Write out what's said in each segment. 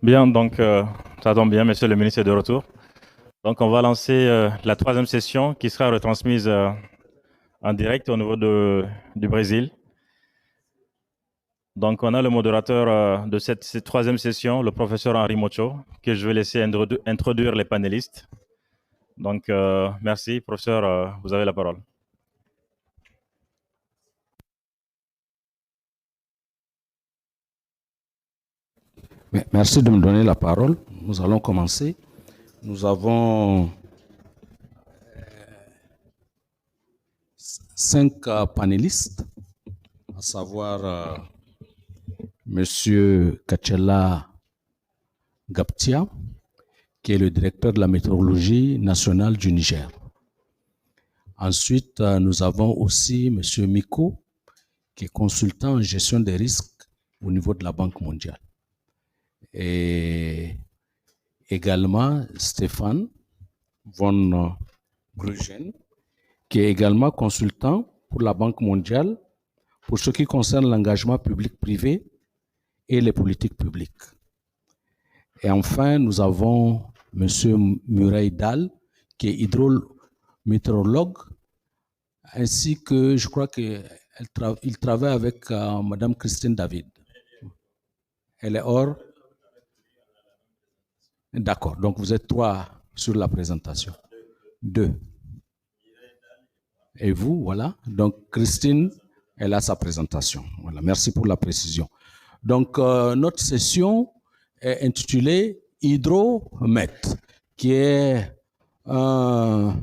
Bien, donc ça tombe bien, monsieur le ministre est de retour. Donc on va lancer la troisième session qui sera retransmise en direct au niveau du Brésil. Donc on a le modérateur de cette troisième session, le professeur Henri Mocho, que je vais laisser introduire les panélistes. Donc merci, professeur, vous avez la parole. Merci de me donner la parole. Nous allons commencer. Nous avons 5 panélistes, à savoir Monsieur Kachela Gaptia, qui est le directeur de la météorologie nationale du Niger. Ensuite, nous avons aussi Monsieur Miko, qui est consultant en gestion des risques au niveau de la Banque mondiale. Et également Stéphane von Grugen, qui est également consultant pour la Banque mondiale pour ce qui concerne l'engagement public-privé et les politiques publiques. Et enfin, nous avons M. Murray Dahl, qui est hydrométéorologue, ainsi que je crois qu'il travaille avec Mme Christine David. Elle est hors. D'accord, donc vous êtes 3 sur la présentation. 2. Et vous, voilà. Donc Christine, elle a sa présentation. Voilà, merci pour la précision. Donc notre session est intitulée Hydromet, qui est un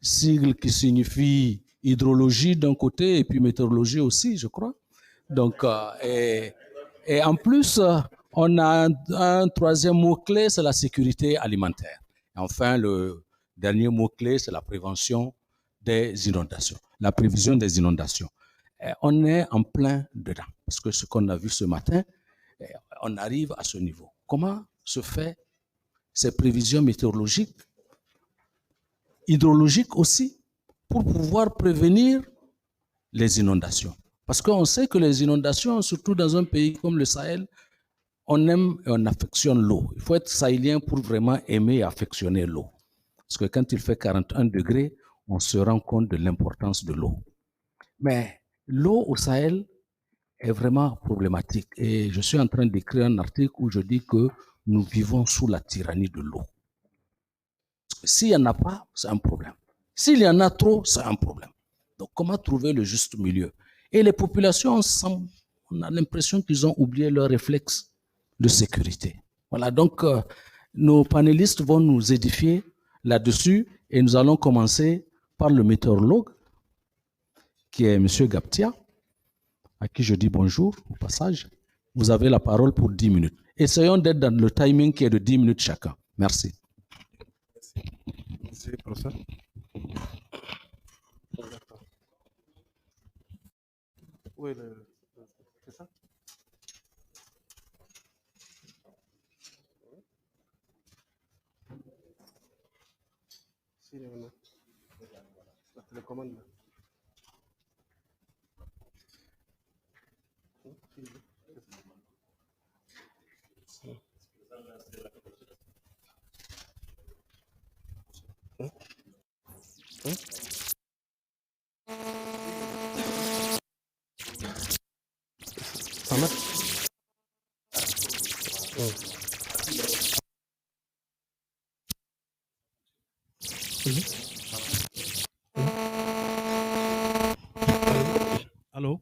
sigle qui signifie hydrologie d'un côté et puis météorologie aussi, je crois. Donc, et en plus, on a un troisième mot-clé, c'est la sécurité alimentaire. Et enfin, le dernier mot-clé, c'est la prévention des inondations, la prévision des inondations. Et on est en plein dedans, parce que ce qu'on a vu ce matin, on arrive à ce niveau. Comment se fait ces prévisions météorologiques, hydrologiques aussi, pour pouvoir prévenir les inondations? Parce qu'on sait que les inondations, surtout dans un pays comme le Sahel, on aime et on affectionne l'eau. Il faut être sahélien pour vraiment aimer et affectionner l'eau. Parce que quand il fait 41 degrés, on se rend compte de l'importance de l'eau. Mais l'eau au Sahel est vraiment problématique. Et je suis en train d'écrire un article où je dis que nous vivons sous la tyrannie de l'eau. Parce que s'il n'y en a pas, c'est un problème. S'il y en a trop, c'est un problème. Donc, comment trouver le juste milieu? Et les populations, on a l'impression qu'ils ont oublié leur réflexe de sécurité. Voilà, donc nos panélistes vont nous édifier là-dessus et nous allons commencer par le météorologue, qui est M. Gaptia, à qui je dis bonjour au passage. Vous avez la parole pour 10 minutes. Essayons d'être dans le timing qui est de 10 minutes chacun. Merci. Merci, professeur. Où est le... C'est ça? Si, il est là. La télécommande. Ça marche? Allô?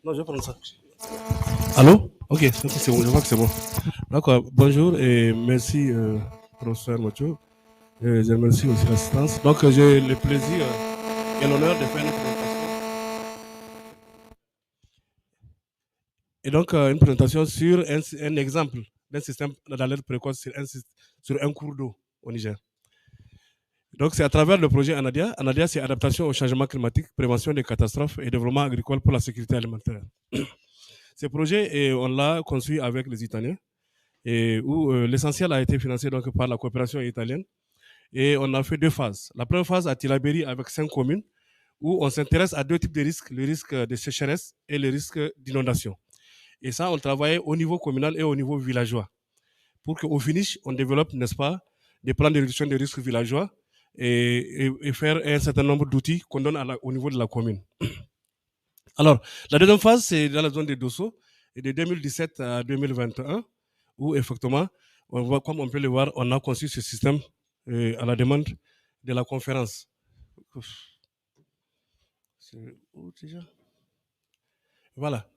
Non, je vais prendre ça. Allô? Ok, c'est bon, je vois que c'est bon. D'accord, bonjour et merci, professeur Mocho. Je remercie aussi l'assistance. Donc, j'ai le plaisir et l'honneur de faire une présentation. Et donc, une présentation sur un exemple d'un système d'alerte précoce sur un cours d'eau au Niger. Donc, c'est à travers le projet ANADIA. ANADIA, c'est adaptation au changement climatique, prévention des catastrophes et développement agricole pour la sécurité alimentaire. Ce projet, on l'a conçu avec les Italiens, et où l'essentiel a été financé donc, par la coopération italienne. Et on a fait 2 phases. La première phase à Tilaberi avec 5 communes, où on s'intéresse à 2 types de risques, le risque de sécheresse et le risque d'inondation. Et ça, on travaillait au niveau communal et au niveau villageois, pour qu'au finish, on développe, n'est-ce pas, des plans de réduction des risques villageois et faire un certain nombre d'outils qu'on donne au niveau de la commune. Alors, la deuxième phase, c'est dans la zone de Dosso, et de 2017 à 2021, où effectivement, on voit, comme on peut le voir, on a conçu ce système à la demande de la conférence. C'est où déjà? Voilà.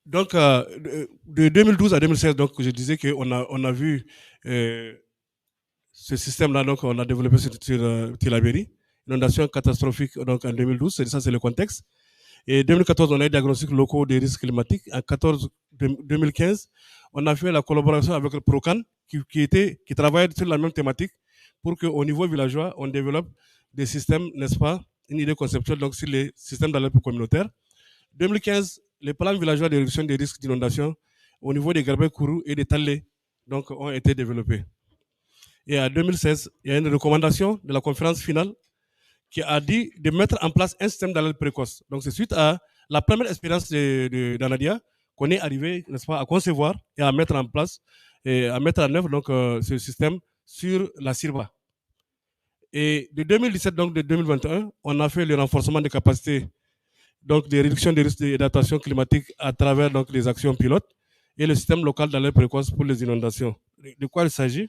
Donc, de 2012 à 2016, donc, je disais qu'on a vu ce système-là, donc on a développé sur Tilaberi, inondation catastrophique donc, en 2012, ça c'est le contexte. Et 2014, on a eu des diagnostics locaux des risques climatiques. En 2015, on a fait la collaboration avec le PROCAN qui travaille sur la même thématique pour qu'au niveau villageois, on développe des systèmes, n'est-ce pas, une idée conceptuelle donc, sur les systèmes d'alerte communautaire. 2015, les plans villageois de réduction des risques d'inondation au niveau des Garbet-Kourou et des Talé donc, ont été développés. Et en 2016, il y a une recommandation de la conférence finale qui a dit de mettre en place un système d'alerte précoce. Donc, c'est suite à la première expérience d'Anadia qu'on est arrivé, n'est-ce pas, à concevoir et à mettre en place et à mettre en œuvre donc, ce système sur la Sirba. Et de 2017 donc de 2021, on a fait le renforcement des capacités donc de réduction des risques d'adaptation climatique à travers donc les actions pilotes et le système local d'alerte précoce pour les inondations. De quoi il s'agit?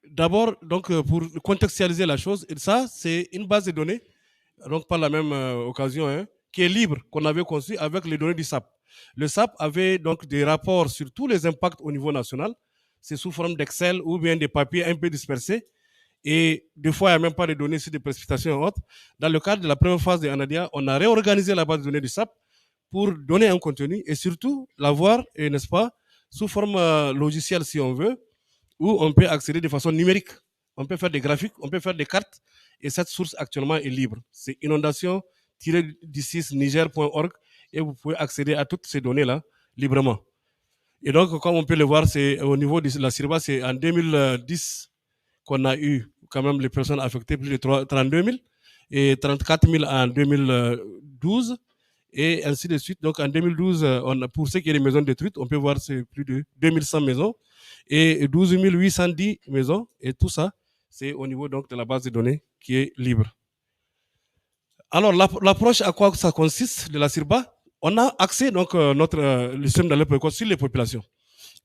D'abord, donc, pour contextualiser la chose, ça, c'est une base de données, donc par la même occasion, hein, qui est libre, qu'on avait conçue avec les données du SAP. Le SAP avait donc des rapports sur tous les impacts au niveau national. C'est sous forme d'Excel ou bien des papiers un peu dispersés. Et des fois, il n'y a même pas de données sur des précipitations et autres. Dans le cadre de la première phase de Anadia, on a réorganisé la base de données du SAP pour donner un contenu et surtout l'avoir, n'est-ce pas, sous forme logicielle si on veut, où on peut accéder de façon numérique. On peut faire des graphiques, on peut faire des cartes, et cette source actuellement est libre. C'est inondation-niger.org et vous pouvez accéder à toutes ces données-là librement. Et donc, comme on peut le voir, c'est au niveau de la Sirba, c'est en 2010 qu'on a eu quand même les personnes affectées, plus de 32 000 et 34 000 en 2012 et ainsi de suite. Donc en 2012, pour ce qui est des maisons détruites, on peut voir c'est plus de 2100 maisons et 12 810 maisons. Et tout ça, c'est au niveau donc, de la base de données qui est libre. Alors l'approche à quoi ça consiste de la Sirba, on a axé donc, le système d'alerte précoce sur les populations.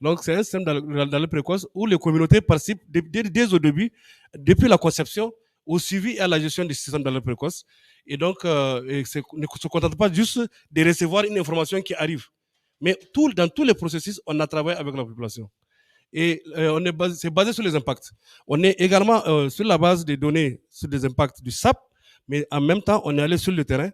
Donc c'est un système d'alerte précoce où les communautés participent dès au début, depuis la conception, au suivi et à la gestion du système d'alerte précoce. Et donc, ne se contente pas juste de recevoir une information qui arrive. Mais dans tous les processus, on a travaillé avec la population. Et c'est basé sur les impacts. On est également sur la base des données sur les impacts du SAP, mais en même temps, on est allé sur le terrain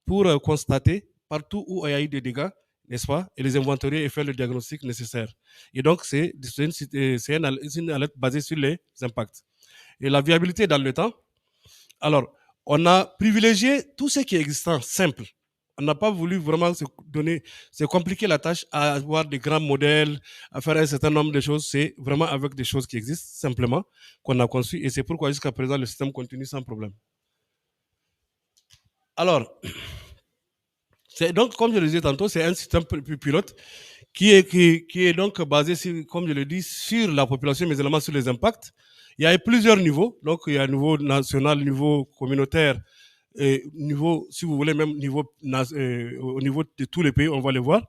pour constater partout où il y a eu des dégâts, n'est-ce pas, et les inventorier et faire le diagnostic nécessaire. Et donc, c'est une alerte basée sur les impacts. Et la viabilité dans le temps, alors, on a privilégié tout ce qui est existant, simple. On n'a pas voulu vraiment se compliquer la tâche à avoir des grands modèles, à faire un certain nombre de choses. C'est vraiment avec des choses qui existent, simplement, qu'on a conçu. Et c'est pourquoi jusqu'à présent, le système continue sans problème. Alors, donc, comme je le disais tantôt, c'est un système pilote qui est donc basé, comme je le dis, sur la population, mais également sur les impacts. Il y a plusieurs niveaux. Donc, il y a un niveau national, niveau communautaire, et niveau, si vous voulez, même au niveau de tous les pays, on va le voir.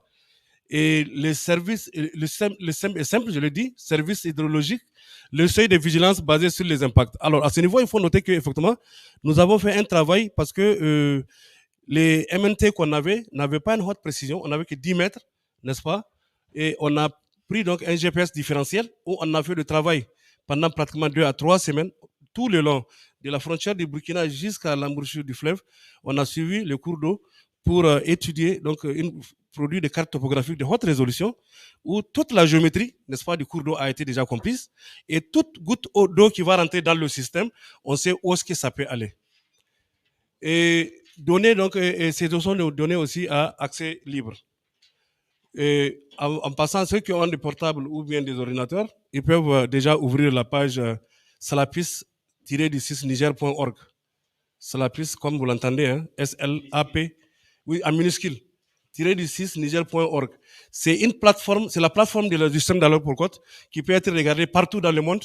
Et les services, le système est simple, je le dis, service hydrologique, le seuil de vigilance basé sur les impacts. Alors, à ce niveau, il faut noter qu'effectivement, nous avons fait un travail parce que les MNT qu'on avait n'avaient pas une haute précision, on n'avait que 10 mètres, n'est-ce pas? Et on a pris donc un GPS différentiel où on a fait le travail pendant pratiquement 2 à 3 semaines, tout le long de la frontière du Burkina jusqu'à l'embouchure du fleuve. On a suivi le cours d'eau pour étudier donc produit des cartes topographiques de haute résolution où toute la géométrie, n'est-ce pas, du cours d'eau a été déjà comprise et toute goutte d'eau qui va rentrer dans le système, on sait où est-ce que ça peut aller. Et donner donc, et ces sont données aussi à accès libre. Et en passant, ceux qui ont des portables ou bien des ordinateurs, ils peuvent déjà ouvrir la page salapis-niger.org. Salapis, comme vous l'entendez, hein, S-L-A-P, oui, en minuscule, -niger.org. C'est une plateforme, c'est la plateforme du système d'alerte pour côte qui peut être regardée partout dans le monde,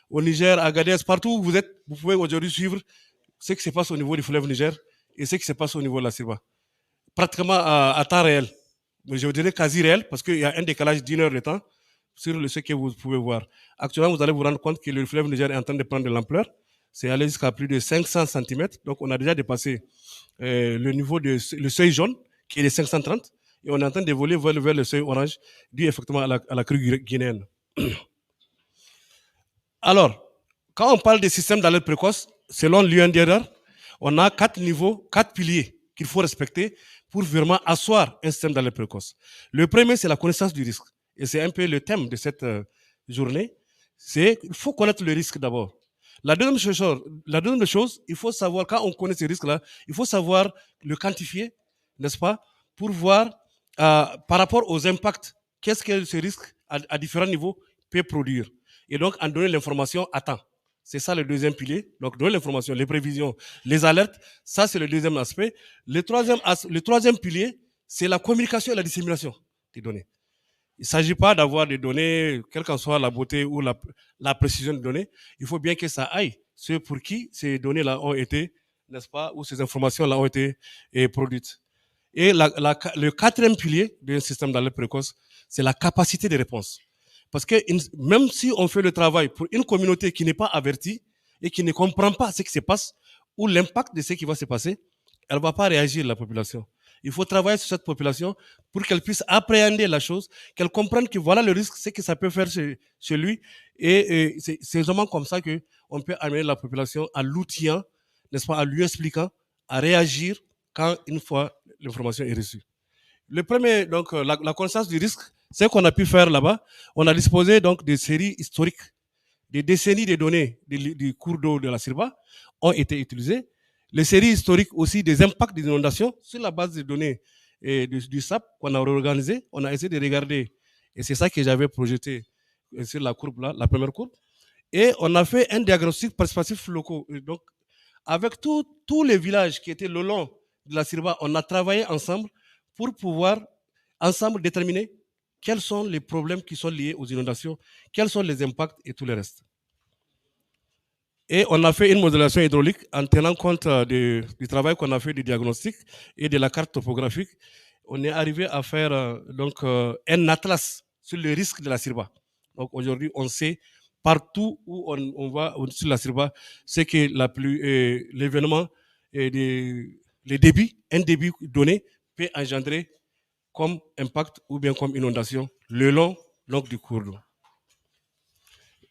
au Niger, à Agadez, partout où vous êtes, vous pouvez aujourd'hui suivre ce qui se passe au niveau du fleuve Niger et ce qui se passe au niveau de la Sirba. Pratiquement à temps réel. Mais je dirais quasi réel parce qu'il y a un décalage d'1 heure de temps sur ce que vous pouvez voir. Actuellement, vous allez vous rendre compte que le fleuve Niger est en train de prendre de l'ampleur. C'est allé jusqu'à plus de 500 cm. Donc, on a déjà dépassé le niveau de le seuil jaune qui est de 530 et on est en train d'évoluer vers le seuil orange dû effectivement à la crue guinéenne. Alors, quand on parle des systèmes d'alerte précoce, selon l'UNDR, on a 4 niveaux, 4 piliers qu'il faut respecter pour vraiment asseoir un système d'alerte précoce. Le premier, c'est la connaissance du risque. Et c'est un peu le thème de cette journée. Il faut connaître le risque d'abord. La deuxième chose, il faut savoir, quand on connaît ces risques-là, il faut savoir le quantifier, n'est-ce pas, pour voir par rapport aux impacts, qu'est-ce que ce risque à différents niveaux peut produire. Et donc, en donner l'information à temps. C'est ça le deuxième pilier. Donc, donner l'information, les prévisions, les alertes, ça c'est le deuxième aspect. Le troisième pilier, c'est la communication et la dissémination des données. Il ne s'agit pas d'avoir des données, quelle qu'en soit la beauté ou la précision des données. Il faut bien que ça aille. Ceux pour qui ces données-là ont été, n'est-ce pas, ou ces informations-là ont été produites. Et le quatrième pilier d'un système d'alerte précoce, c'est la capacité de réponse. Parce que même si on fait le travail pour une communauté qui n'est pas avertie et qui ne comprend pas ce qui se passe ou l'impact de ce qui va se passer, elle ne va pas réagir, la population. Il faut travailler sur cette population pour qu'elle puisse appréhender la chose, qu'elle comprenne que voilà le risque, ce que ça peut faire chez lui. Et c'est vraiment comme ça qu'on peut amener la population à l'outillant, n'est-ce pas, à lui expliquant, à réagir quand une fois l'information est reçue. Le premier, donc, la connaissance du risque, ce qu'on a pu faire là-bas, on a disposé donc des séries historiques, des décennies de données du cours d'eau de la Sirba ont été utilisées. Les séries historiques aussi des impacts des inondations sur la base des données du SAP qu'on a réorganisé, on a essayé de regarder. Et c'est ça que j'avais projeté sur la courbe là, la première courbe. Et on a fait un diagnostic participatif locaux. Donc, avec tous les villages qui étaient le long de la Sirba, on a travaillé ensemble pour pouvoir ensemble déterminer quels sont les problèmes qui sont liés aux inondations, quels sont les impacts et tout le reste. Et on a fait une modélisation hydraulique en tenant compte du travail qu'on a fait du diagnostic et de la carte topographique. On est arrivé à faire un atlas sur le risque de la Sirba. Donc aujourd'hui, on sait partout où on va sur la Sirba, c'est que l'événement et les débits, un débit donné peut engendrer comme impact ou bien comme inondation le long du cours d'eau.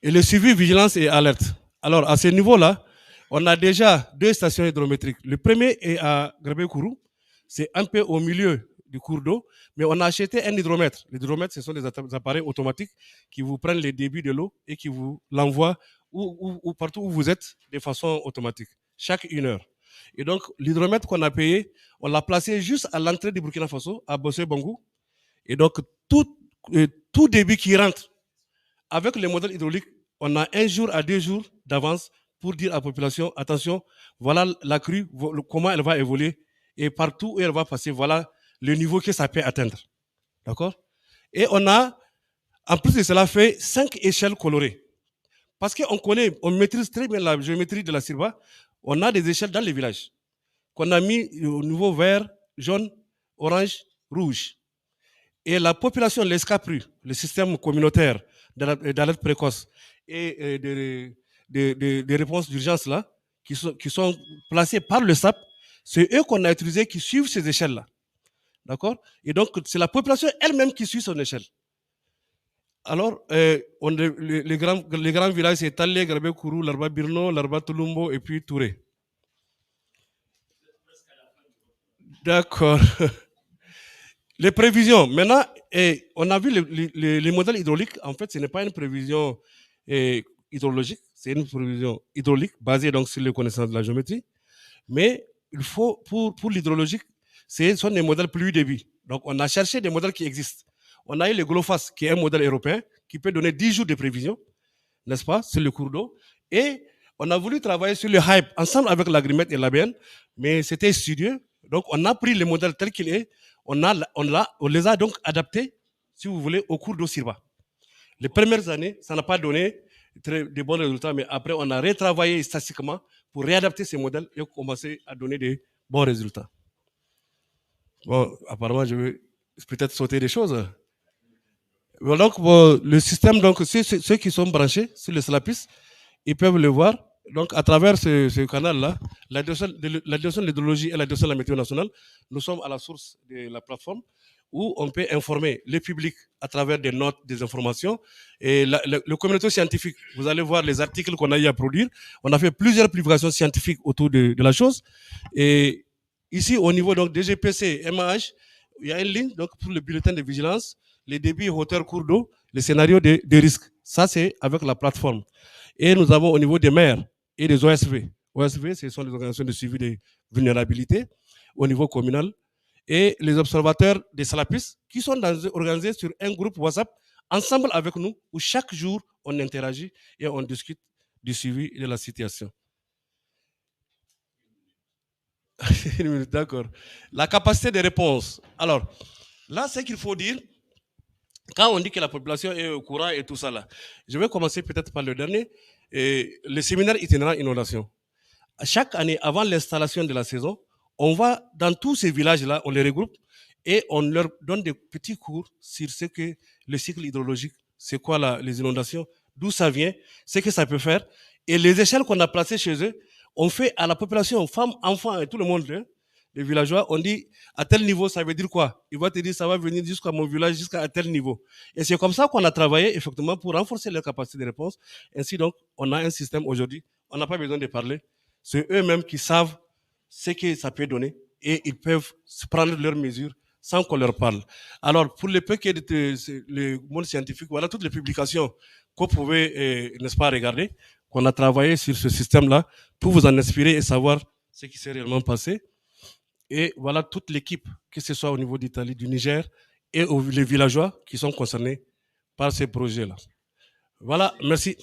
Et le suivi, vigilance et alerte. Alors, à ce niveau-là, on a déjà 2 stations hydrométriques. Le premier est à Grabé-Kourou. C'est un peu au milieu du cours d'eau, mais on a acheté un hydromètre. Les hydromètres, ce sont des appareils automatiques qui vous prennent les débits de l'eau et qui vous l'envoient partout où vous êtes de façon automatique, chaque 1 heure. Et donc, l'hydromètre qu'on a payé, on l'a placé juste à l'entrée du Burkina Faso, à Bossé-Bangou. Et donc, tout débit qui rentre avec le modèle hydraulique, on a 1 jour à 2 jours d'avance pour dire à la population, attention, voilà la crue, comment elle va évoluer, et partout où elle va passer, voilà le niveau que ça peut atteindre. D'accord? Et on a, en plus de cela, fait 5 échelles colorées. Parce on maîtrise très bien la géométrie de la Sirba, on a des échelles dans les villages qu'on a mis au niveau vert, jaune, orange, rouge. Et la population, les SCAPRU, le système communautaire d'alerte précoce et des réponses d'urgence là, qui sont placées par le SAP, c'est eux qu'on a utilisés qui suivent ces échelles-là. D'accord? Et donc, c'est la population elle-même qui suit son échelle. Alors, les grands villages, c'est Talé, Grabé-Kourou, Larba Birno, Larba Tulumbo et puis Touré. D'accord. Les prévisions. Maintenant, on a vu les modèles hydrauliques. En fait, ce n'est pas une prévision hydrologique, c'est une prévision hydraulique basée donc sur les connaissances de la géométrie. Mais il faut, pour l'hydrologique, ce sont des modèles plus débits. Donc, on a cherché des modèles qui existent. On a eu le GLOFASS, qui est un modèle européen, qui peut donner 10 jours de prévision, n'est-ce pas, sur le cours d'eau. Et on a voulu travailler sur le HYPE ensemble avec l'Agrimet et l'ABN, mais c'était studieux. Donc, on a pris le modèle tel qu'il est, on les a donc adaptés, si vous voulez, au cours d'eau Sirba. Les premières années, ça n'a pas donné de bons résultats, mais après, on a retravaillé statistiquement pour réadapter ces modèles et commencer à donner des bons résultats. Bon, apparemment, je vais peut-être sauter des choses. Donc, bon, le système, donc, ceux qui sont branchés sur le SLAPIS, ils peuvent le voir. Donc, à travers ce canal-là, la direction de l'hydrologie et la direction de la météo nationale, nous sommes à la source de la plateforme où on peut informer le public à travers des notes, des informations. Et le communauté scientifique, vous allez voir les articles qu'on a eu à produire. On a fait plusieurs publications scientifiques autour de la chose. Et ici, au niveau donc DGPC, MAH, il y a une ligne donc, pour le bulletin de vigilance, les débits, hauteur, cours d'eau, les scénarios de risque. Ça, c'est avec la plateforme. Et nous avons au niveau des maires et des OSV. OSV, ce sont les organisations de suivi des vulnérabilités au niveau communal. Et les observateurs des SLAPIS qui sont organisés sur un groupe WhatsApp ensemble avec nous où chaque jour on interagit et on discute du suivi de la situation. D'accord. La capacité de réponse. Alors, là, ce qu'il faut dire, quand on dit que la population est au courant et tout ça là, je vais commencer peut-être par le dernier, le séminaire itinérant inondation. Chaque année, avant l'installation de la saison, on va dans tous ces villages-là, on les regroupe et on leur donne des petits cours sur ce que le cycle hydrologique, c'est quoi les inondations, d'où ça vient, ce que ça peut faire. Et les échelles qu'on a placées chez eux, on fait à la population, femmes, enfants et tout le monde, hein, les villageois, on dit à tel niveau, ça veut dire quoi? Il va te dire ça va venir jusqu'à mon village, jusqu'à tel niveau. Et c'est comme ça qu'on a travaillé effectivement pour renforcer leur capacité de réponse. Ainsi donc, on a un système aujourd'hui, on n'a pas besoin de parler. C'est eux-mêmes qui savent ce que ça peut donner et ils peuvent prendre leurs mesures sans qu'on leur parle. Alors, pour le peu que le monde scientifique, voilà toutes les publications qu'on pouvait, n'est-ce pas, regarder, qu'on a travaillé sur ce système-là pour vous en inspirer et savoir ce qui s'est réellement passé. Et voilà toute l'équipe, que ce soit au niveau d'Italie, du Niger et les villageois qui sont concernés par ces projets-là. Voilà, merci.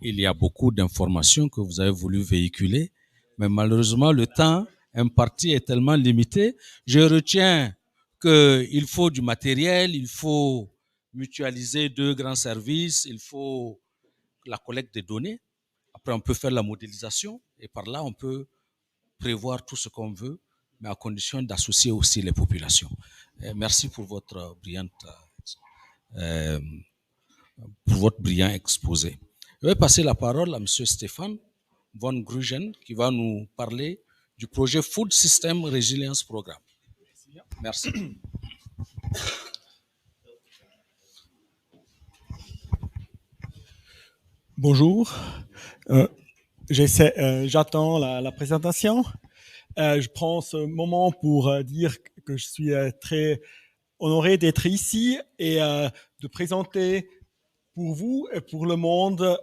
Il y a beaucoup d'informations que vous avez voulu véhiculer, mais malheureusement, le temps imparti est tellement limité. Je retiens qu'il faut du matériel, il faut mutualiser 2 grands services, il faut la collecte des données. Après, on peut faire la modélisation et par là, on peut prévoir tout ce qu'on veut, mais à condition d'associer aussi les populations. Merci pour votre brillant exposé. Je vais passer la parole à M. Stéphane von Grugen qui va nous parler du projet Food System Resilience Programme. Merci. Bonjour. J'attends la présentation. Je prends ce moment pour dire que je suis très honoré d'être ici et de présenter pour vous et pour le monde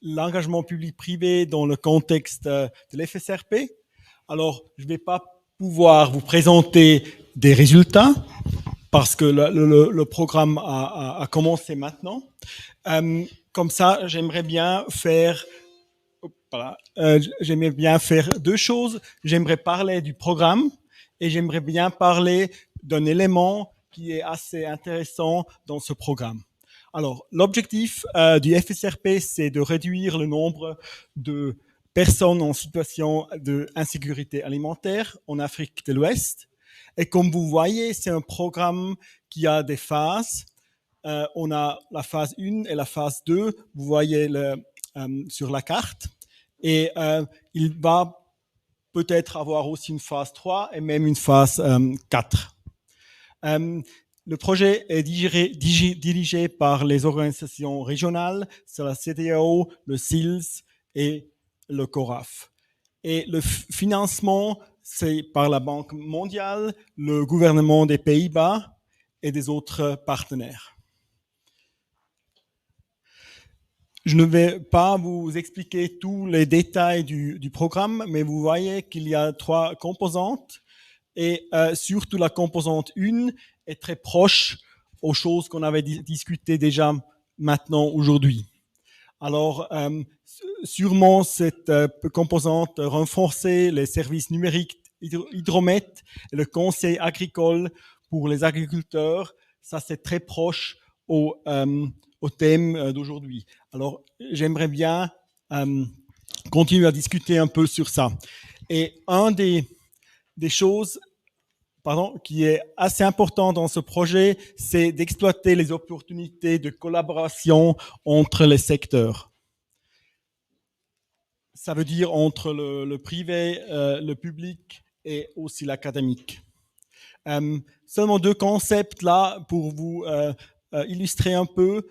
l'engagement public-privé dans le contexte de l'FSRP. Alors, je ne vais pas pouvoir vous présenter des résultats parce que le programme a commencé maintenant. Comme ça, j'aimerais bien faire 2 choses. J'aimerais parler du programme et j'aimerais bien parler d'un élément qui est assez intéressant dans ce programme. Alors, l'objectif du FSRP, c'est de réduire le nombre de personnes en situation d'insécurité alimentaire en Afrique de l'Ouest. Et comme vous voyez, c'est un programme qui a des phases. On a la phase 1 et la phase 2, vous voyez sur la carte. Et il va peut-être avoir aussi une phase 3 et même une phase 4. Le projet est dirigé par les organisations régionales, c'est la CDAO, le SILS et le CORAF. Et le financement, c'est par la Banque mondiale, le gouvernement des Pays-Bas et des autres partenaires. Je ne vais pas vous expliquer tous les détails du programme, mais vous voyez qu'il y a 3 composantes. et surtout la composante 1 est très proche aux choses qu'on avait discutées déjà maintenant aujourd'hui. Alors, sûrement cette composante renforcer les services numériques Hydromet et le conseil agricole pour les agriculteurs, ça c'est très proche au thème d'aujourd'hui. Alors, j'aimerais bien continuer à discuter un peu sur ça. Et un des choses qui est assez important dans ce projet, c'est d'exploiter les opportunités de collaboration entre les secteurs. Ça veut dire entre le privé, le public et aussi l'académique. Seulement 2 concepts là pour vous illustrer un peu.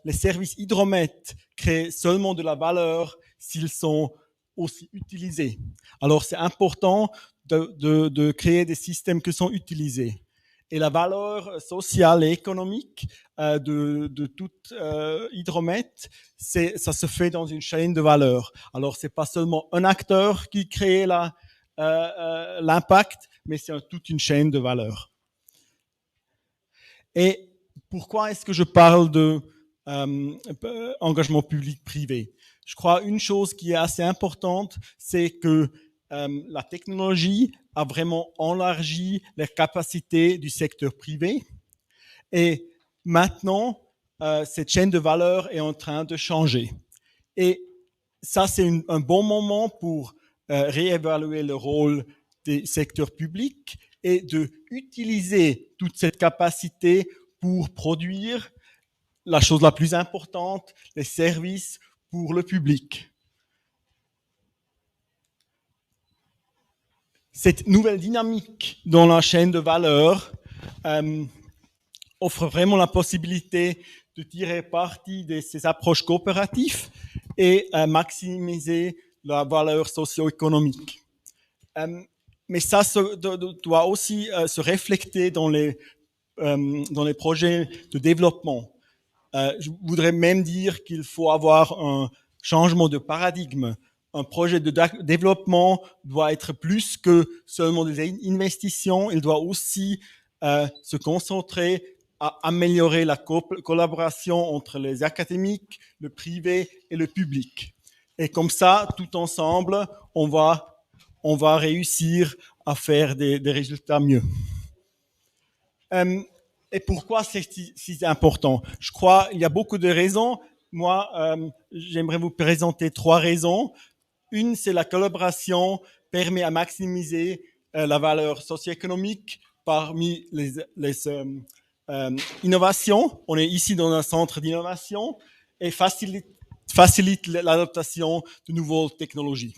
Les services Hydromet créent seulement de la valeur s'ils sont aussi utilisés. Alors c'est important de créer des systèmes qui sont utilisés. Et la valeur sociale et économique de toute Hydromet, ça se fait dans une chaîne de valeur. Alors c'est pas seulement un acteur qui crée l'impact, mais c'est toute une chaîne de valeur. Et pourquoi est-ce que je parle de engagement public-privé? Je crois une chose qui est assez importante, c'est que la technologie a vraiment élargi les capacités du secteur privé. Et maintenant, cette chaîne de valeur est en train de changer. Et ça, c'est un bon moment pour réévaluer le rôle des secteurs publics et d'utiliser toute cette capacité pour produire la chose la plus importante, les services pour le public. Cette nouvelle dynamique dans la chaîne de valeur offre vraiment la possibilité de tirer parti de ces approches coopératives et maximiser la valeur socio-économique. Mais ça doit aussi se refléter dans les projets de développement. Je voudrais même dire qu'il faut avoir un changement de paradigme. Un projet de développement doit être plus que seulement des investitions, il doit aussi se concentrer à améliorer la collaboration entre les académiques, le privé et le public. Et comme ça, tout ensemble, on va réussir à faire des résultats mieux. Et pourquoi c'est si important? Je crois qu'il y a beaucoup de raisons. Moi, j'aimerais vous présenter 3 raisons. Une, c'est la collaboration permet à maximiser la valeur socio-économique parmi les innovations. On est ici dans un centre d'innovation et facilite l'adaptation de nouvelles technologies.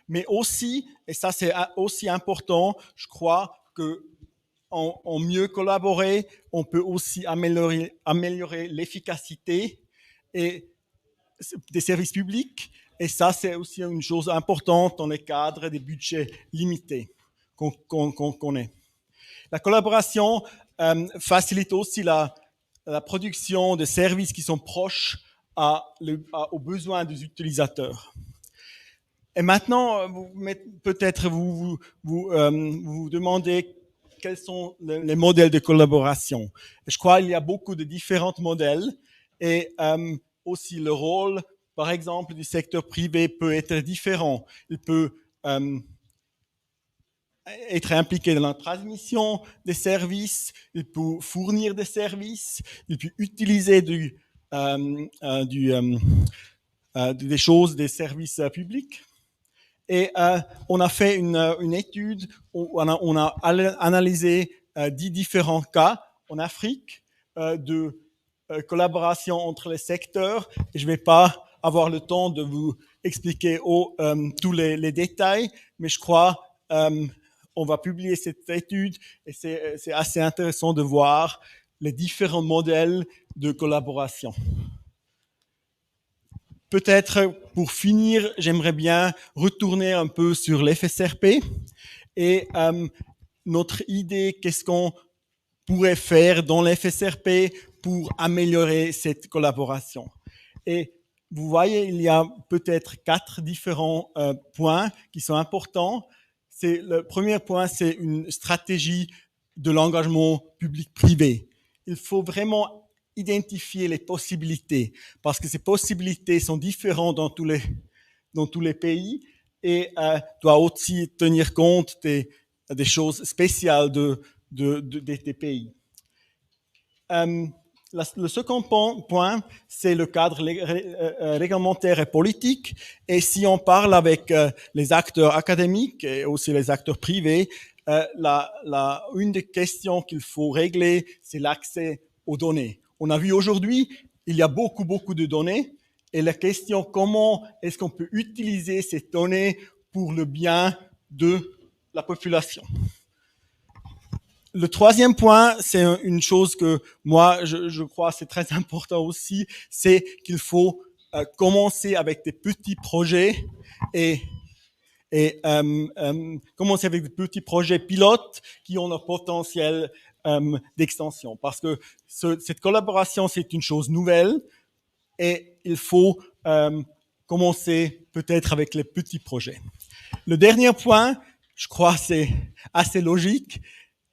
Mais aussi, et ça c'est aussi important, je crois que en mieux collaborer, on peut aussi améliorer l'efficacité et des services publics. Et ça, c'est aussi une chose importante dans le cadre des budgets limités qu'on connaît. La collaboration facilite aussi la production de services qui sont proches aux besoins des utilisateurs. Et maintenant, peut-être vous demandez quels sont les modèles de collaboration. Je crois qu'il y a beaucoup de différents modèles et aussi le rôle, par exemple, du secteur privé peut être différent. Il peut être impliqué dans la transmission des services, il peut fournir des services, il peut utiliser des choses, des services publics. Et on a fait une étude où on a analysé 10 différents cas en Afrique de collaboration entre les secteurs. Et je ne vais pas avoir le temps de vous expliquer tous les détails, mais je crois on va publier cette étude et c'est assez intéressant de voir les différents modèles de collaboration. Peut-être pour finir, j'aimerais bien retourner un peu sur l'FSRP et notre idée, qu'est-ce qu'on pourrait faire dans l'FSRP pour améliorer cette collaboration. Et vous voyez, il y a peut-être 4 différents points qui sont importants. Le premier point, c'est une stratégie de l'engagement public-privé. Il faut vraiment identifier les possibilités, parce que ces possibilités sont différentes dans tous les pays et doit aussi tenir compte des choses spéciales des pays. Le second point, c'est le cadre réglementaire et politique. Et si on parle avec les acteurs académiques et aussi les acteurs privés, une des questions qu'il faut régler, c'est l'accès aux données. On a vu aujourd'hui, il y a beaucoup de données. Et la question, comment est-ce qu'on peut utiliser ces données pour le bien de la population? Le troisième point, c'est une chose que moi, je crois c'est très important aussi, c'est qu'il faut commencer avec des petits projets et commencer avec des petits projets pilotes qui ont leur potentiel d'extension. Parce que cette collaboration, c'est une chose nouvelle et il faut commencer peut-être avec les petits projets. Le dernier point, je crois c'est assez logique,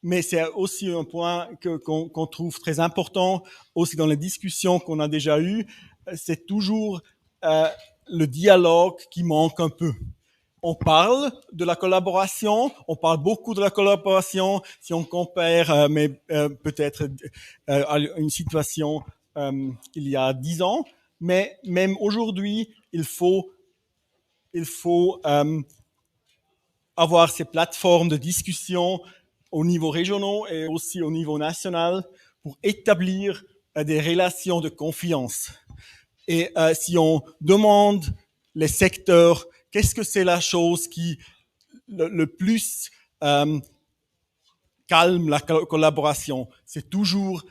mais c'est aussi un point qu'on trouve très important, aussi dans les discussions qu'on a déjà eues, c'est toujours le dialogue qui manque un peu. On parle de la collaboration, on parle beaucoup de la collaboration si on compare, peut-être à une situation il y a 10 ans, mais même aujourd'hui, il faut avoir ces plateformes de discussion au niveau régional et aussi au niveau national pour établir des relations de confiance. Et si on demande les secteurs, qu'est-ce que c'est la chose qui le plus calme la collaboration? C'est toujours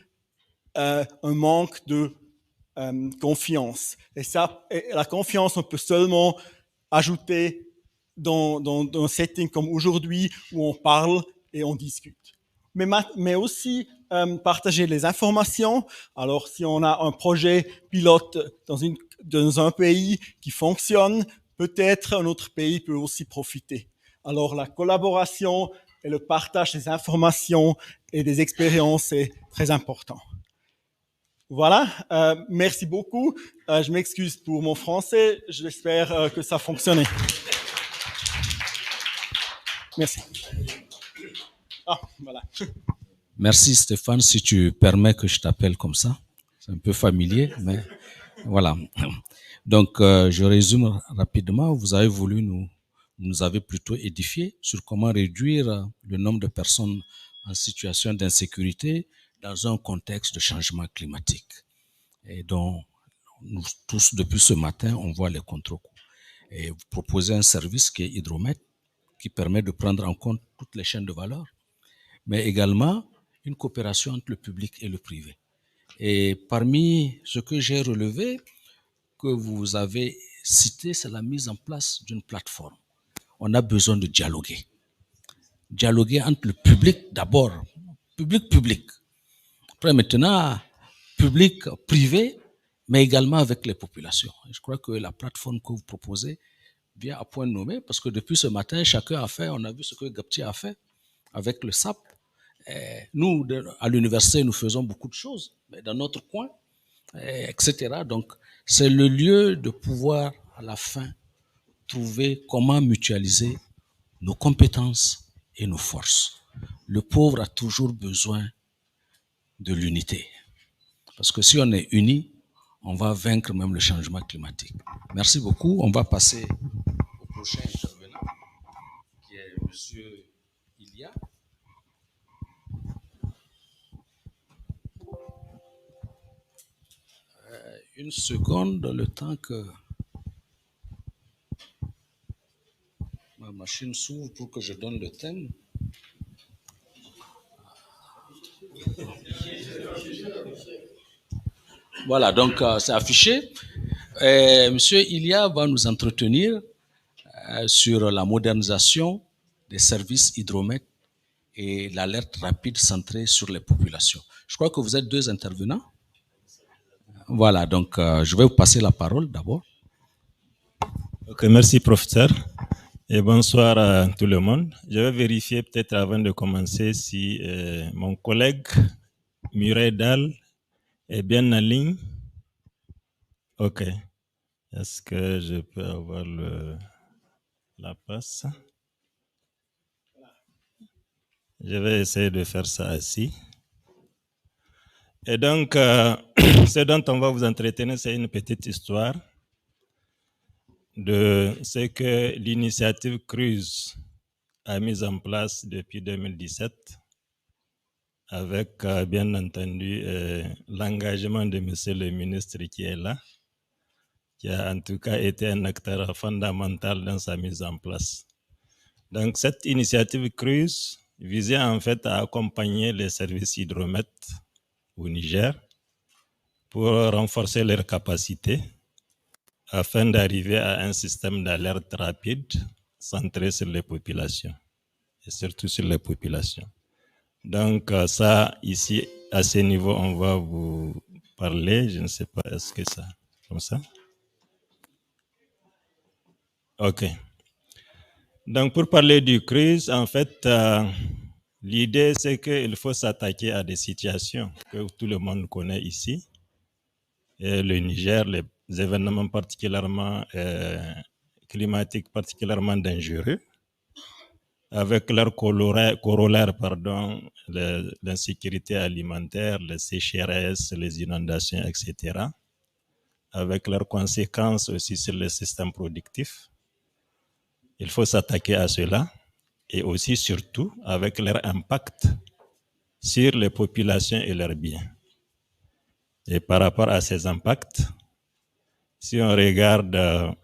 un manque de confiance. Et la confiance, on peut seulement ajouter dans un setting comme aujourd'hui où on parle et on discute. Mais aussi partager les informations. Alors, si on a un projet pilote dans un pays qui fonctionne, peut-être un autre pays peut aussi profiter. Alors, la collaboration et le partage des informations et des expériences est très important. Voilà, merci beaucoup. Je m'excuse pour mon français. J'espère que ça a fonctionné. Merci. Ah, voilà. Merci Stéphane, si tu permets que je t'appelle comme ça. C'est un peu familier, mais voilà. Donc, je résume rapidement. Vous avez voulu nous avez plutôt édifié sur comment réduire le nombre de personnes en situation d'insécurité dans un contexte de changement climatique. Et dont nous tous, depuis ce matin, on voit les contre-coups. Et vous proposez un service qui est Hydromet, qui permet de prendre en compte toutes les chaînes de valeur, mais également une coopération entre le public et le privé. Et parmi ce que j'ai relevé, que vous avez cité, c'est la mise en place d'une plateforme. On a besoin de dialoguer. Dialoguer entre le public d'abord, public. Après maintenant, public-privé, mais également avec les populations. Et je crois que la plateforme que vous proposez vient à point nommé, parce que depuis ce matin, chacun a fait, on a vu ce que Gapti a fait avec le SAP. Et nous, à l'université, nous faisons beaucoup de choses, mais dans notre coin, etc. Donc, c'est le lieu de pouvoir, à la fin, trouver comment mutualiser nos compétences et nos forces. Le pauvre a toujours besoin de l'unité. Parce que si on est unis, on va vaincre même le changement climatique. Merci beaucoup. On va passer au prochain intervenant, qui est M. Ilia. Une seconde, le temps que ma machine s'ouvre pour que je donne le thème. Voilà, donc c'est affiché. Monsieur Ilia va nous entretenir sur la modernisation des services Hydromet et l'alerte rapide centrée sur les populations. Je crois que vous êtes deux intervenants. Voilà, donc je vais vous passer la parole d'abord. Ok, merci professeur. Et bonsoir à tout le monde. Je vais vérifier peut-être avant de commencer si mon collègue Mireille Dahl est bien en ligne. Ok. Est-ce que je peux avoir la passe? Je vais essayer de faire ça ainsi. Et donc, ce dont on va vous entretenir, c'est une petite histoire de ce que l'initiative CRUSE a mis en place depuis 2017 avec, bien entendu, l'engagement de monsieur le ministre qui est là, qui a en tout cas été un acteur fondamental dans sa mise en place. Donc, cette initiative CRUSE visait en fait à accompagner les services hydromètres au Niger pour renforcer leurs capacités afin d'arriver à un système d'alerte rapide centré sur les populations et surtout sur les populations. Donc ça, ici, à ce niveau, on va vous parler. Je ne sais pas, est-ce que ça, comme ça? OK. Donc pour parler du CRUSE, en fait, l'idée, c'est qu'il faut s'attaquer à des situations que tout le monde connaît ici. Et le Niger, les événements particulièrement climatiques particulièrement dangereux, avec leur corollaire, l'insécurité alimentaire, les sécheresses, les inondations, etc., avec leurs conséquences aussi sur le système productif. Il faut s'attaquer à cela et aussi surtout avec leur impact sur les populations et leurs biens. Et par rapport à ces impacts, si on regarde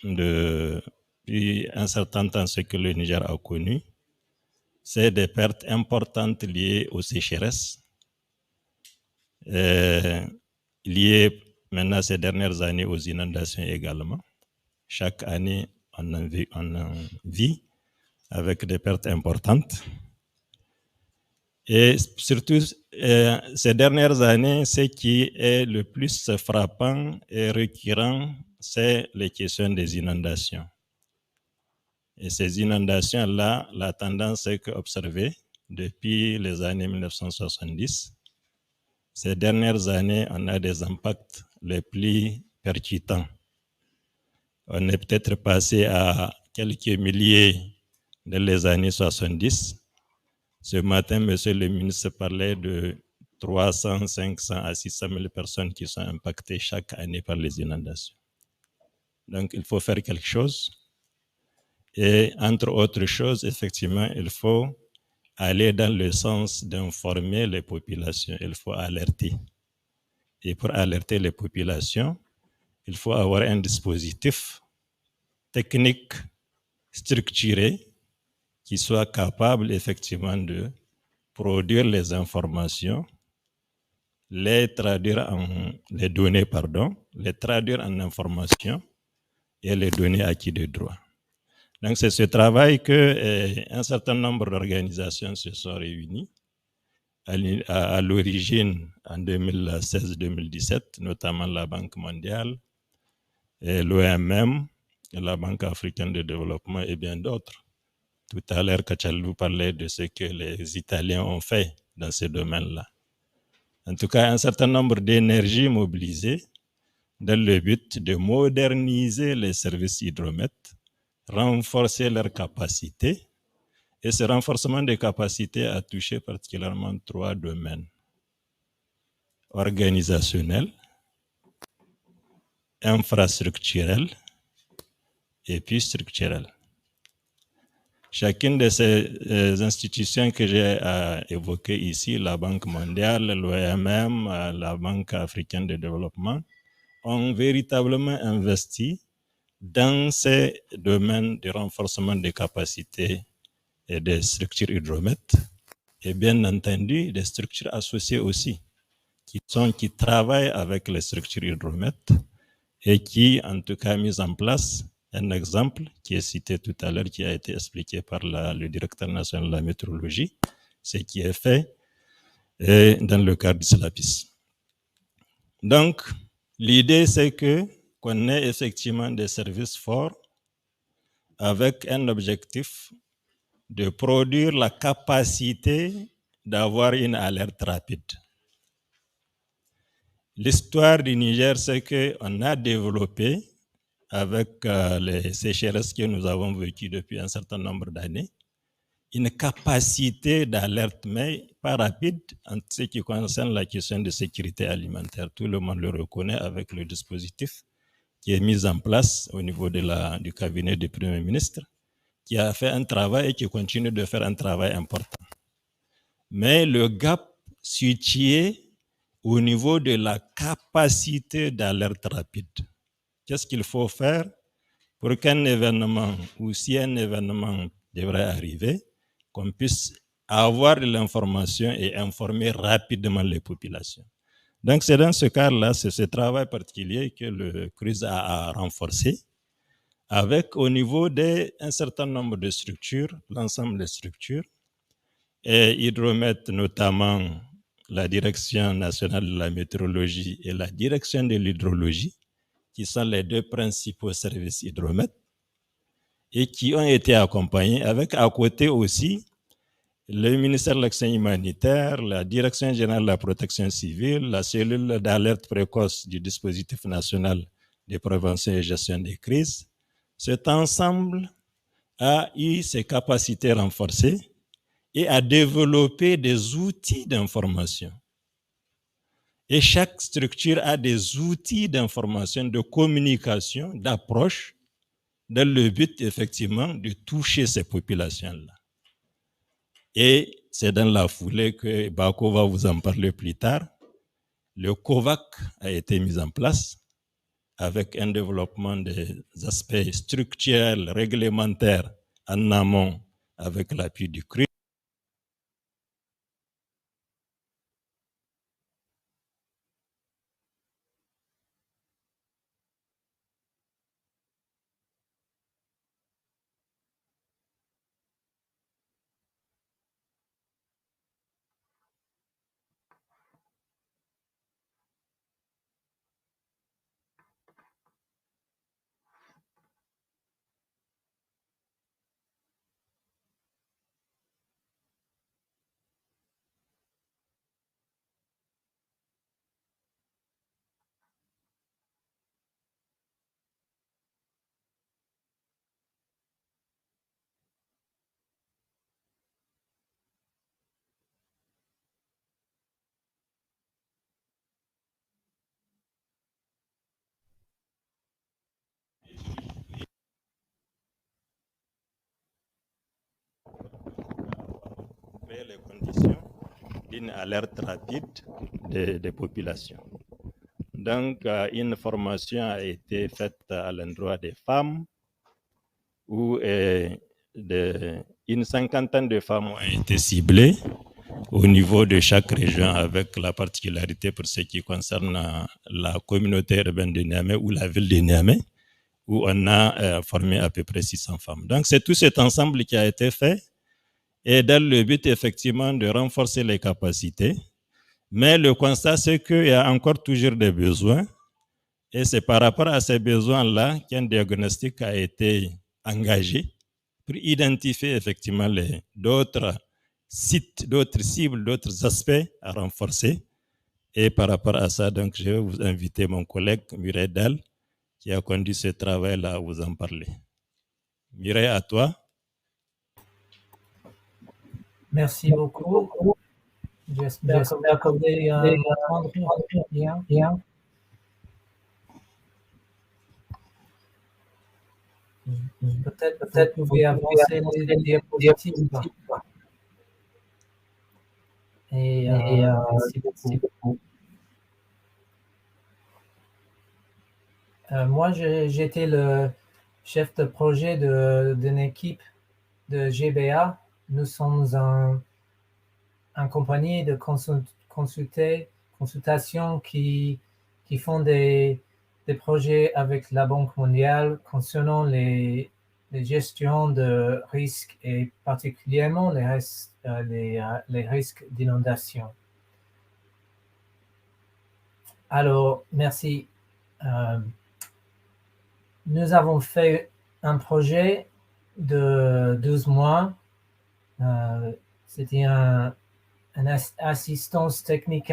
depuis un certain temps ce que le Niger a connu, c'est des pertes importantes liées aux sécheresses, liées maintenant ces dernières années aux inondations également. Chaque année, on en vit avec des pertes importantes. Et surtout, ces dernières années, ce qui est le plus frappant et récurrent, c'est les questions des inondations. Et ces inondations-là, la tendance est qu'observée depuis les années 1970, ces dernières années, on a des impacts les plus percutants. On est peut-être passé à quelques milliers dans les années 70. Ce matin, monsieur le ministre parlait de 300, 500 à 600 000 personnes qui sont impactées chaque année par les inondations. Donc, il faut faire quelque chose. Et entre autres choses, effectivement, il faut aller dans le sens d'informer les populations. Il faut alerter. Et pour alerter les populations, il faut avoir un dispositif technique structuré qui soit capable effectivement de produire les informations, les traduire en informations et les donner acquis de droit. Donc c'est ce travail que un certain nombre d'organisations se sont réunies à l'origine en 2016-2017, notamment la Banque mondiale, l'OMM, la Banque africaine de développement et bien d'autres. Tout à l'heure, Kachalou parlait de ce que les Italiens ont fait dans ce domaine-là. En tout cas, un certain nombre d'énergies mobilisées dans le but de moderniser les services hydromètres, renforcer leurs capacités. Et ce renforcement des capacités a touché particulièrement 3 domaines. Organisationnel, infrastructurel et puis structurel. Chacune de ces institutions que j'ai évoquées ici, la Banque mondiale, l'OMM, la Banque africaine de développement, ont véritablement investi dans ces domaines de renforcement des capacités et des structures hydromètres, et bien entendu des structures associées aussi, qui travaillent avec les structures hydromètres et qui, en tout cas, mis en place un exemple qui est cité tout à l'heure, qui a été expliqué par le directeur national de la météorologie, ce qui est fait dans le cadre du SLAPIS. Donc, l'idée, c'est qu'on ait effectivement des services forts avec un objectif de produire la capacité d'avoir une alerte rapide. L'histoire du Niger, c'est qu'on a développé, avec les sécheresses que nous avons vécues depuis un certain nombre d'années, une capacité d'alerte, mais pas rapide, en ce qui concerne la question de sécurité alimentaire. Tout le monde le reconnaît avec le dispositif qui est mis en place au niveau du cabinet du Premier ministre, qui a fait un travail et qui continue de faire un travail important. Mais le gap situé au niveau de la capacité d'alerte rapide. Qu'est-ce qu'il faut faire pour qu'un événement, ou si un événement devrait arriver, qu'on puisse avoir de l'information et informer rapidement les populations. Donc c'est dans ce cadre-là, c'est ce travail particulier que le CRUS a renforcé, avec au niveau d'un certain nombre de structures, l'ensemble des structures, et Hydromet notamment la Direction nationale de la météorologie et la Direction de l'hydrologie, qui sont les deux principaux services Hydromet, et qui ont été accompagnés avec à côté aussi le ministère de l'Action humanitaire, la Direction générale de la protection civile, la cellule d'alerte précoce du dispositif national de prévention et gestion des crises. Cet ensemble a eu ses capacités renforcées et a développé des outils d'information. Et chaque structure a des outils d'information, de communication, d'approche, dans le but effectivement de toucher ces populations-là. Et c'est dans la foulée que Bako va vous en parler plus tard. Le COVAC a été mis en place avec un développement des aspects structurels, réglementaires en amont avec l'appui du CRU. Créer les conditions d'une alerte rapide des populations. Donc, une formation a été faite à l'endroit des femmes où une cinquantaine de femmes ont été ciblées au niveau de chaque région avec la particularité pour ce qui concerne la communauté urbaine de Niamey ou la ville de Niamey où on a formé à peu près 600 femmes. Donc, c'est tout cet ensemble qui a été fait et dans le but effectivement de renforcer les capacités. Mais le constat, c'est qu'il y a encore toujours des besoins et c'est par rapport à ces besoins-là qu'un diagnostic a été engagé pour identifier effectivement d'autres sites, d'autres cibles, d'autres aspects à renforcer. Et par rapport à ça, donc, je vais vous inviter mon collègue Mireille Dalle, qui a conduit ce travail-là à vous en parler. Mireille, à toi. Merci beaucoup. J'espère que vous pouvez m'entendre bien. Peut-être vous pouvez avancer les diapositives. Et merci beaucoup. Moi, j'étais le chef de projet d'une équipe de GBA. Nous sommes une compagnie de consultation qui font des projets avec la Banque mondiale concernant les gestions de risques et particulièrement les risques d'inondation. Alors, merci. Nous avons fait un projet de 12 mois. C'était une assistance technique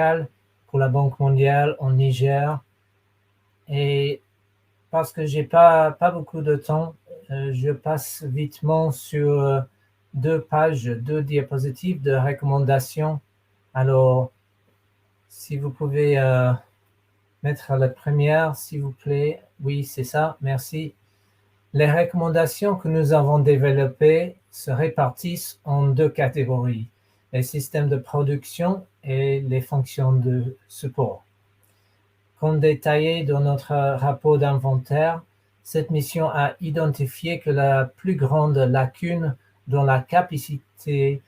pour la Banque mondiale en Niger. Et parce que j'ai pas beaucoup de temps, je passe vitement sur 2 pages, 2 diapositives de recommandations. Alors, si vous pouvez mettre la première, s'il vous plaît. Oui, c'est ça, merci. Les recommandations que nous avons développées se répartissent en 2 catégories, les systèmes de production et les fonctions de support. Comme détaillé dans notre rapport d'inventaire, cette mission a identifié que la plus grande lacune dans la capacité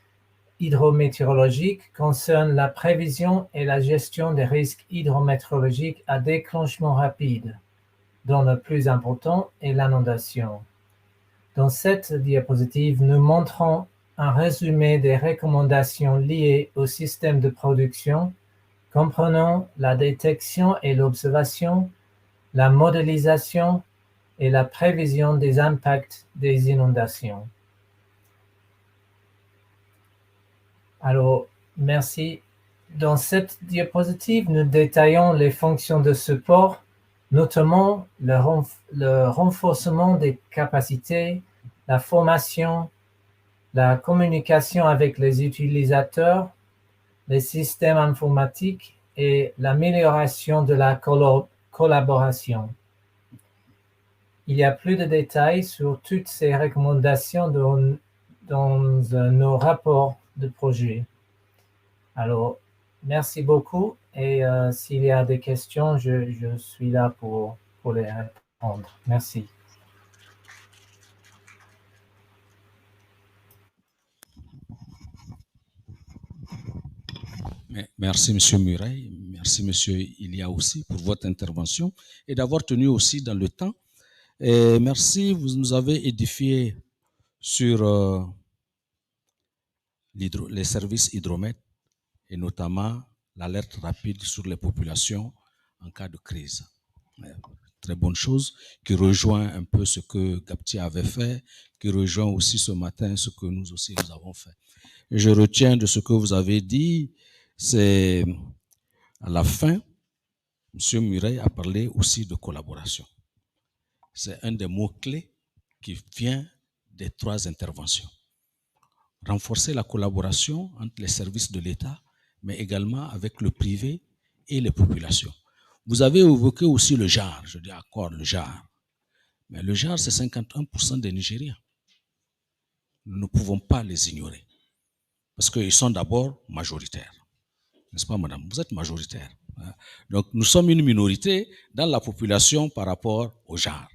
hydrométéorologique concerne la prévision et la gestion des risques hydrométéorologiques à déclenchement rapide, dont le plus important est l'inondation. Dans cette diapositive, nous montrons un résumé des recommandations liées au système de production, comprenant la détection et l'observation, la modélisation et la prévision des impacts des inondations. Alors, merci. Dans cette diapositive, nous détaillons les fonctions de support, notamment le renforcement des capacités, la formation, la communication avec les utilisateurs, les systèmes informatiques et l'amélioration de la collaboration. Il y a plus de détails sur toutes ces recommandations dans nos rapports de projet. Alors, merci beaucoup et s'il y a des questions, je suis là pour les répondre. Merci. Merci, M. Murray. Merci, M. Ilia aussi, pour votre intervention et d'avoir tenu aussi dans le temps. Et merci, vous nous avez édifié sur les services hydromètres et notamment l'alerte rapide sur les populations en cas de crise. Très bonne chose qui rejoint un peu ce que Gapti avait fait, qui rejoint aussi ce matin ce que nous aussi nous avons fait. Et je retiens de ce que vous avez dit, c'est à la fin, M. Murray a parlé aussi de collaboration. C'est un des mots-clés qui vient des 3 interventions. Renforcer la collaboration entre les services de l'État, mais également avec le privé et les populations. Vous avez évoqué aussi le genre, je dis encore le genre. Mais le genre, c'est 51% des Nigériens. Nous ne pouvons pas les ignorer. Parce qu'ils sont d'abord majoritaires. N'est-ce pas, madame? Vous êtes majoritaire. Donc, nous sommes une minorité dans la population par rapport au genre.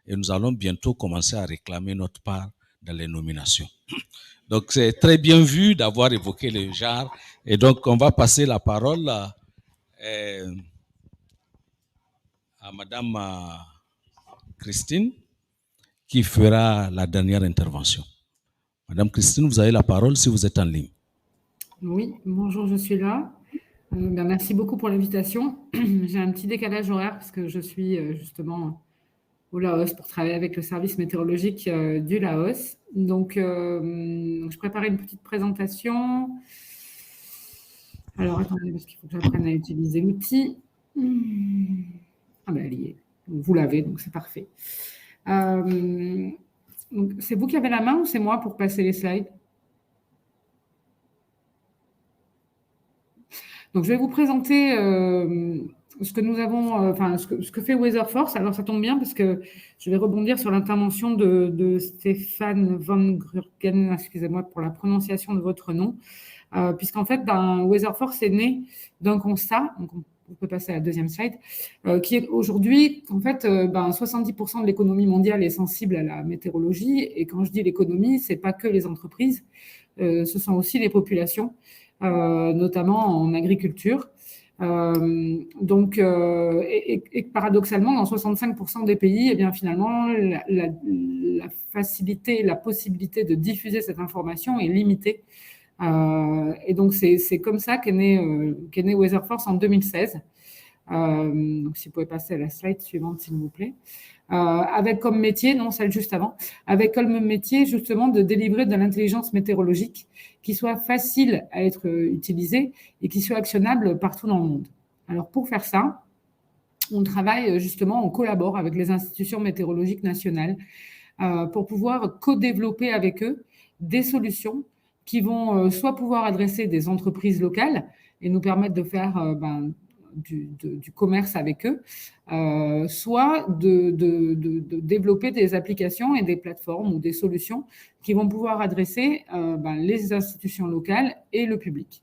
Et nous allons bientôt commencer à réclamer notre part dans les nominations. Donc, c'est très bien vu d'avoir évoqué le genre. Et donc, on va passer la parole à madame Christine, qui fera la dernière intervention. Madame Christine, vous avez la parole si vous êtes en ligne. Oui, bonjour, je suis là. Merci beaucoup pour l'invitation. J'ai un petit décalage horaire parce que je suis justement au Laos pour travailler avec le service météorologique du Laos. Donc, je préparais une petite présentation. Alors, attendez, parce qu'il faut que j'apprenne à utiliser l'outil. Ah ben, elle y est. Vous l'avez, donc c'est parfait. C'est vous qui avez la main ou c'est moi pour passer les slides? Donc, je vais vous présenter ce que nous avons, ce que fait Weatherforce. Alors, ça tombe bien parce que je vais rebondir sur l'intervention de Stéphane Van Gruggen, excusez-moi pour la prononciation de votre nom, puisqu'en fait, Weatherforce est né d'un constat, donc on peut passer à la deuxième slide, qui est aujourd'hui, en fait, 70% de l'économie mondiale est sensible à la météorologie. Et quand je dis l'économie, ce n'est pas que les entreprises, ce sont aussi les populations. Notamment en agriculture. Donc, paradoxalement, dans 65% des pays, eh bien, finalement, la facilité, la possibilité de diffuser cette information est limitée. Et donc, c'est comme ça qu'est né Weatherforce en 2016. Donc, si vous pouvez passer à la slide suivante, s'il vous plaît. Avec comme métier, non, celle juste avant, avec comme métier justement de délivrer de l'intelligence météorologique qui soit facile à être utilisée et qui soit actionnable partout dans le monde. Alors, pour faire ça, on travaille justement, on collabore avec les institutions météorologiques nationales pour pouvoir co-développer avec eux des solutions qui vont soit pouvoir adresser des entreprises locales et nous permettre de faire du commerce avec eux, soit de développer des applications et des plateformes ou des solutions qui vont pouvoir adresser les institutions locales et le public.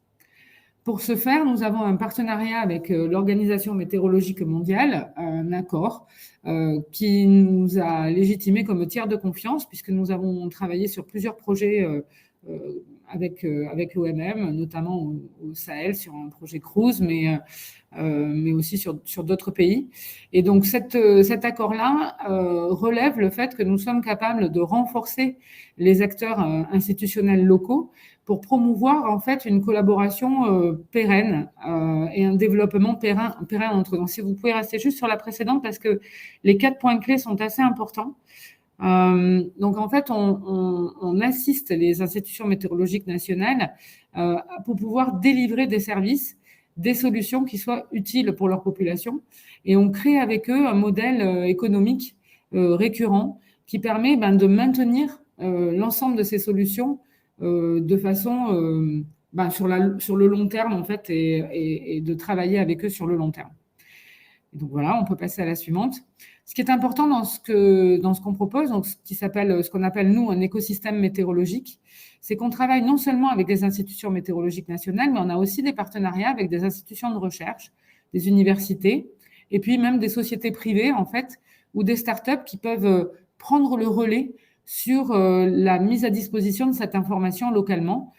Pour ce faire, nous avons un partenariat avec l'Organisation météorologique mondiale, un accord qui nous a légitimés comme tiers de confiance, puisque nous avons travaillé sur plusieurs projets avec l'OMM, notamment au Sahel, sur un projet CRUISE, mais aussi sur d'autres pays. Et donc, cet accord-là relève le fait que nous sommes capables de renforcer les acteurs institutionnels locaux pour promouvoir en fait une collaboration pérenne et un développement pérenne entre eux. Donc, si vous pouvez rester juste sur la précédente, parce que les 4 points clés sont assez importants. Donc, en fait, on assiste les institutions météorologiques nationales pour pouvoir délivrer des services, des solutions qui soient utiles pour leur population. Et on crée avec eux un modèle économique récurrent qui permet de maintenir l'ensemble de ces solutions de façon sur le long terme, en fait, et de travailler avec eux sur le long terme. Et donc voilà, on peut passer à la suivante. Ce qui est important dans ce qu'on propose, donc ce qu'on appelle nous un écosystème météorologique, c'est qu'on travaille non seulement avec des institutions météorologiques nationales, mais on a aussi des partenariats avec des institutions de recherche, des universités, et puis même des sociétés privées, en fait, ou des startups qui peuvent prendre le relais sur la mise à disposition de cette information localement.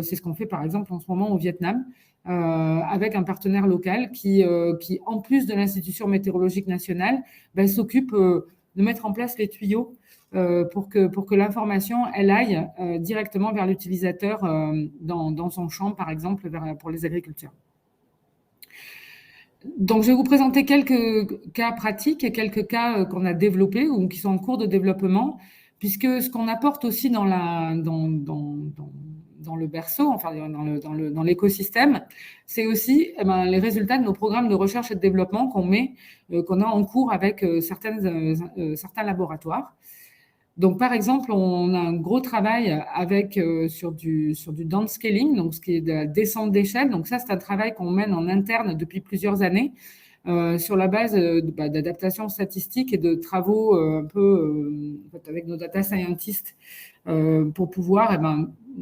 C'est ce qu'on fait, par exemple, en ce moment au Vietnam, avec un partenaire local qui en plus de l'institution météorologique nationale, s'occupe de mettre en place les tuyaux pour que l'information, elle aille directement vers l'utilisateur dans son champ, par exemple, pour les agriculteurs. Donc, je vais vous présenter quelques cas pratiques et quelques cas qu'on a développés ou qui sont en cours de développement, puisque ce qu'on apporte aussi dans le berceau, enfin dans l'écosystème, c'est aussi les résultats de nos programmes de recherche et de développement qu'on a en cours avec certains laboratoires. Donc, par exemple, on a un gros travail sur du downscaling, donc ce qui est de la descente d'échelle. Donc ça, c'est un travail qu'on mène en interne depuis plusieurs années sur la base d'adaptation statistique et de travaux un peu avec nos data scientists pour pouvoir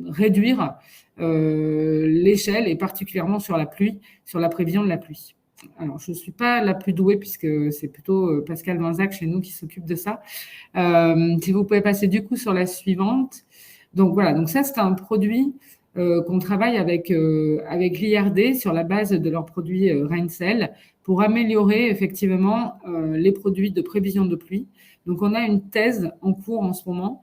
réduire l'échelle et particulièrement sur la pluie, sur la prévision de la pluie. Alors, je ne suis pas la plus douée puisque c'est plutôt Pascal Manzac chez nous qui s'occupe de ça. Si vous pouvez passer du coup sur la suivante. Donc voilà, donc ça c'est un produit qu'on travaille avec l'IRD sur la base de leur produit Raincell pour améliorer effectivement les produits de prévision de pluie. Donc on a une thèse en cours en ce moment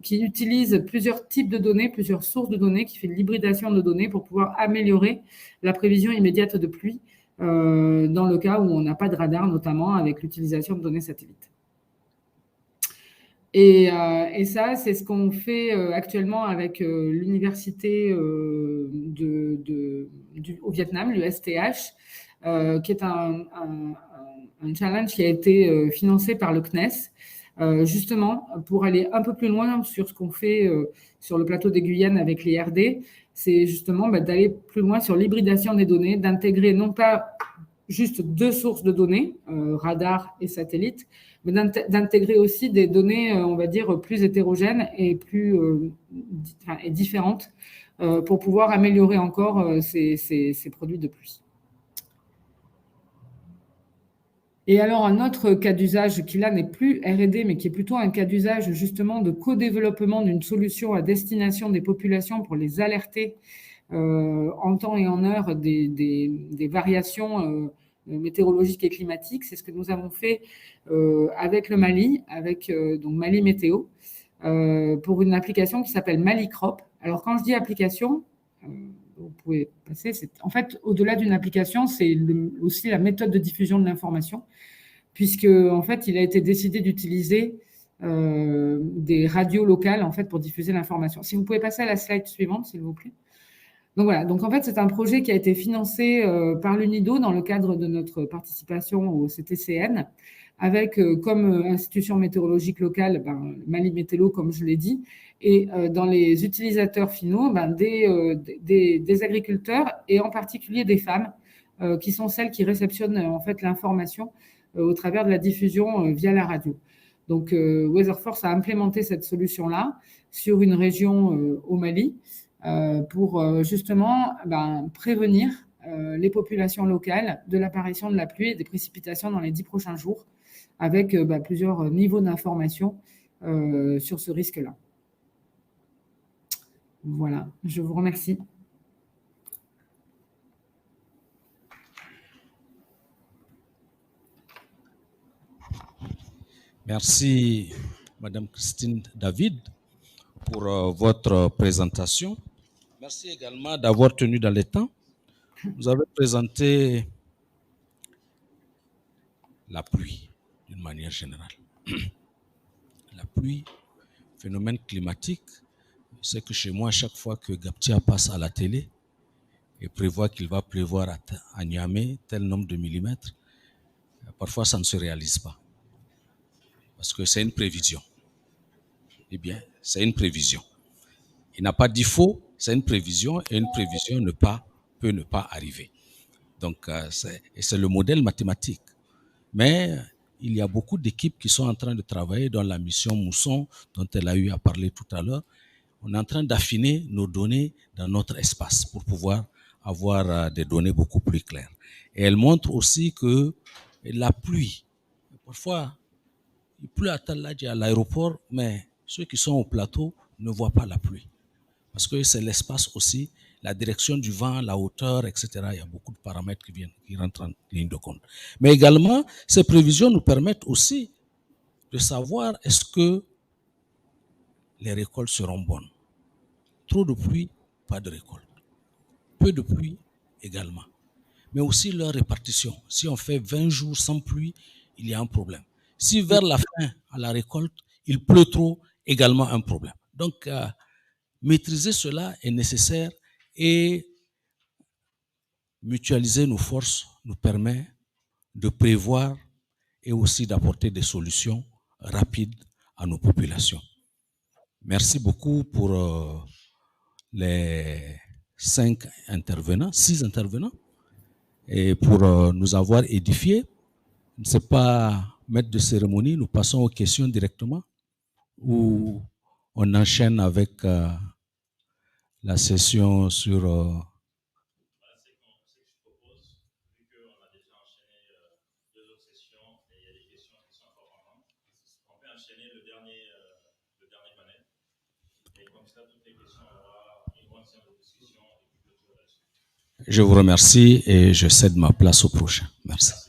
qui utilise plusieurs types de données, plusieurs sources de données, qui fait de l'hybridation de données pour pouvoir améliorer la prévision immédiate de pluie dans le cas où on n'a pas de radar, notamment avec l'utilisation de données satellites. Et ça, c'est ce qu'on fait actuellement avec l'université au Vietnam, l'USTH, qui est un challenge qui a été financé par le CNES, justement pour aller un peu plus loin sur ce qu'on fait sur le plateau des Guyanes avec l'IRD. C'est justement d'aller plus loin sur l'hybridation des données, d'intégrer non pas juste 2 sources de données, radar et satellite, mais d'intégrer aussi des données, on va dire, plus hétérogènes et et différentes pour pouvoir améliorer encore ces produits de pluie. Et alors, un autre cas d'usage qui là n'est plus R&D, mais qui est plutôt un cas d'usage justement de co-développement d'une solution à destination des populations pour les alerter en temps et en heure des variations météorologiques et climatiques. C'est ce que nous avons fait avec le Mali, avec donc Mali Météo, pour une application qui s'appelle Mali Crop. Alors, quand je dis application, vous pouvez passer. En fait, au-delà d'une application, c'est aussi la méthode de diffusion de l'information, puisque en fait, il a été décidé d'utiliser des radios locales en fait pour diffuser l'information. Si vous pouvez passer à la slide suivante, s'il vous plaît. Donc voilà. Donc en fait, c'est un projet qui a été financé par l'UNIDO dans le cadre de notre participation au CTCN, avec comme institution météorologique locale Mali Météo, comme je l'ai dit, et dans les utilisateurs finaux, des agriculteurs et en particulier des femmes qui sont celles qui réceptionnent en fait l'information au travers de la diffusion via la radio. Donc Weatherforce a implémenté cette solution-là sur une région au Mali pour justement prévenir les populations locales de l'apparition de la pluie et des précipitations dans les 10 prochains jours, avec plusieurs niveaux d'information sur ce risque-là. Voilà, je vous remercie. Merci, Madame Christine David, pour votre présentation. Merci également d'avoir tenu dans les temps. Vous avez présenté la pluie d'une manière générale. La pluie, phénomène climatique, c'est que chez moi, à chaque fois que Gaptia passe à la télé et prévoit qu'il va pleuvoir à Niamey tel nombre de millimètres, parfois ça ne se réalise pas. Parce que c'est une prévision. Eh bien, c'est une prévision. Il n'a pas dit faux, c'est une prévision et une prévision peut ne pas arriver. Donc, c'est le modèle mathématique. Mais il y a beaucoup d'équipes qui sont en train de travailler dans la mission Mousson, dont elle a eu à parler tout à l'heure. On est en train d'affiner nos données dans notre espace pour pouvoir avoir des données beaucoup plus claires. Et elle montre aussi que la pluie, parfois, il pleut à Taladji à l'aéroport, mais ceux qui sont au plateau ne voient pas la pluie. Parce que c'est l'espace aussi, la direction du vent, la hauteur, etc. Il y a beaucoup de paramètres qui rentrent en ligne de compte. Mais également, ces prévisions nous permettent aussi de savoir est-ce que les récoltes seront bonnes. Trop de pluie, pas de récolte. Peu de pluie également. Mais aussi leur répartition. Si on fait 20 jours sans pluie, il y a un problème. Si vers la fin, à la récolte, il pleut trop, également un problème. Donc, maîtriser cela est nécessaire et mutualiser nos forces nous permet de prévoir et aussi d'apporter des solutions rapides à nos populations. Merci beaucoup pour les 6 intervenants, et pour nous avoir édifiés. Je ne sais pas, maître de cérémonie, nous passons aux questions directement ou on enchaîne avec la session sur... Je vous remercie et je cède ma place au prochain. Merci.